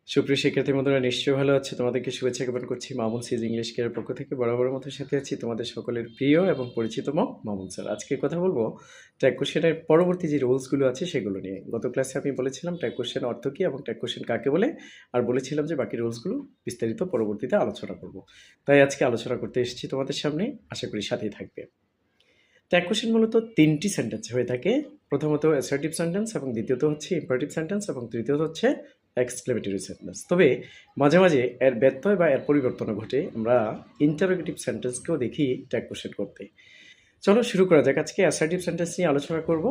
সুপ্রিয় শিক্ষার্থী বন্ধুরা, নিশ্চয়ই ভালো আছে। তোমাদেরকে শুভেচ্ছা জ্ঞাপন করছি মামুন সিজ ইংলিশ কেয়ারের পক্ষ থেকে। বরাবরের মতো সাথে আছি তোমাদের সকলের প্রিয় এবং পরিচিতম মামুন স্যার। আজকে কথা বলবো ট্যাগ কোশ্চেনের পরবর্তী যে রুলসগুলো আছে সেগুলো নিয়ে। গত ক্লাসে আমি বলেছিলাম ট্যাগ কোশ্চেন অর্থ কী এবং ট্যাগ কোশ্চেন কাকে বলে, আর বলেছিলাম যে বাকি রুলসগুলো বিস্তারিত পরবর্তীতে আলোচনা করব। তাই আজকে আলোচনা করতে এসেছি তোমাদের সামনে, আশা করি সাথেই থাকবে। ট্যাগ কোশ্চেন মূলত তিনটি সেন্টেন্স হয়ে থাকে। প্রথমত অ্যাসার্টিভ সেন্টেন্স, এবং দ্বিতীয়ত হচ্ছে ইম্পারেটিভ সেন্টেন্স, এবং তৃতীয়ত হচ্ছে এক্সক্লেমেটরি সেন্টেন্স। তবে মাঝে মাঝে এর ব্যত্যয় বা এর পরিবর্তন ঘটে। আমরা ইন্টারোগেটিভ সেন্টেন্সকেও দেখি ট্যাগ কোশ্চেন করতে। চলো শুরু করা যাক। আজকে অ্যাসার্টিভ সেন্টেন্স নিয়ে আলোচনা করব।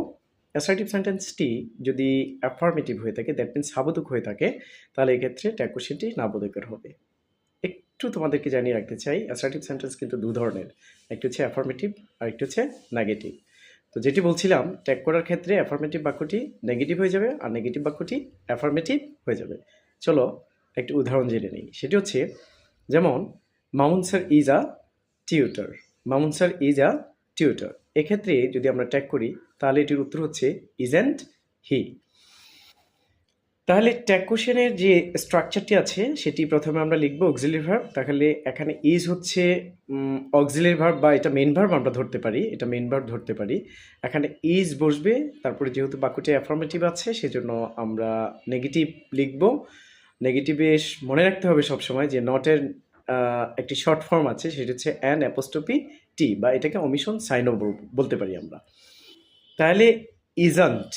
অ্যাসার্টিভ সেন্টেন্সটি যদি অ্যাফার্মেটিভ হয়ে থাকে, দ্যাট মিনস সাবোধক হয়ে থাকে, তাহলে এক্ষেত্রে ট্যাগ কোশ্চেনটি নাবোধকের হবে। একটু তোমাদেরকে জানিয়ে রাখতে চাই, অ্যাসার্টিভ সেন্টেন্স কিন্তু দু ধরনের, একটি হচ্ছে অ্যাফার্মেটিভ আর একটি হচ্ছে নেগেটিভ। তো যেটি বলছিলাম, ট্যাগ করার ক্ষেত্রে অ্যাফার্মেটিভ বাক্যটি নেগেটিভ হয়ে যাবে আর নেগেটিভ বাক্যটি অ্যাফার্মেটিভ হয়ে যাবে। চলো একটি উদাহরণ জেনে নিই। সেটি হচ্ছে যেমন Mamun sir is a tutor. Mamun sir is a tutor, এক্ষেত্রে যদি আমরা ট্যাগ করি তাহলে এটির উত্তর হচ্ছে ইজেন্ট হি। তাহলে ট্যাগ কোশ্চেনের যে স্ট্রাকচারটি আছে সেটি প্রথমে আমরা লিখব অক্সিলারি ভার্ব। তাহলে এখানে ইজ হচ্ছে অক্সিলারি ভার্ব, বা এটা মেইন ভার্ব আমরা ধরতে পারি, এটা মেইন ভার্ব ধরতে পারি। এখানে ইজ বসবে, তারপরে যেহেতু বাক্যটি অ্যাফার্মেটিভ আছে সেজন্য আমরা নেগেটিভ লিখব। নেগেটিভে মনে রাখতে হবে সবসময় যে নটের একটি শর্ট ফর্ম আছে, সেটি হচ্ছে অ্যান অ্যাপোস্ট্রফি টি, বা এটাকে অমিশন সাইনও বলতে পারি আমরা। তাহলে ইজন্ট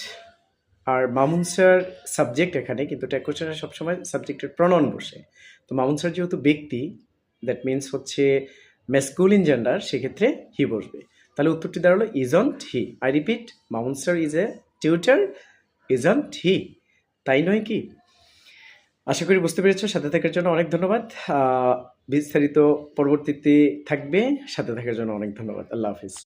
আর মামুন স্যার সাবজেক্ট এখানে, কিন্তু ট্যাগ কোশ্চেনে সবসময় সাবজেক্টের প্রনাউন বসে। তো মামুন স্যার যেহেতু ব্যক্তি, দ্যাট মিনস হচ্ছে ম্যাসকুলিন জেন্ডার, সেক্ষেত্রে হি বসবে। তাহলে উত্তরটি দাঁড়ালো isn't he. I repeat, Mamun sir is a tutor, isn't he. তাই নয় কি? আশা করি বুঝতে পেরেছ। সাথে থাকার জন্য অনেক ধন্যবাদ। বিস্তারিত পরবর্তীতে থাকবে, সাথে থাকার জন্য অনেক ধন্যবাদ। আল্লাহ হাফিজ।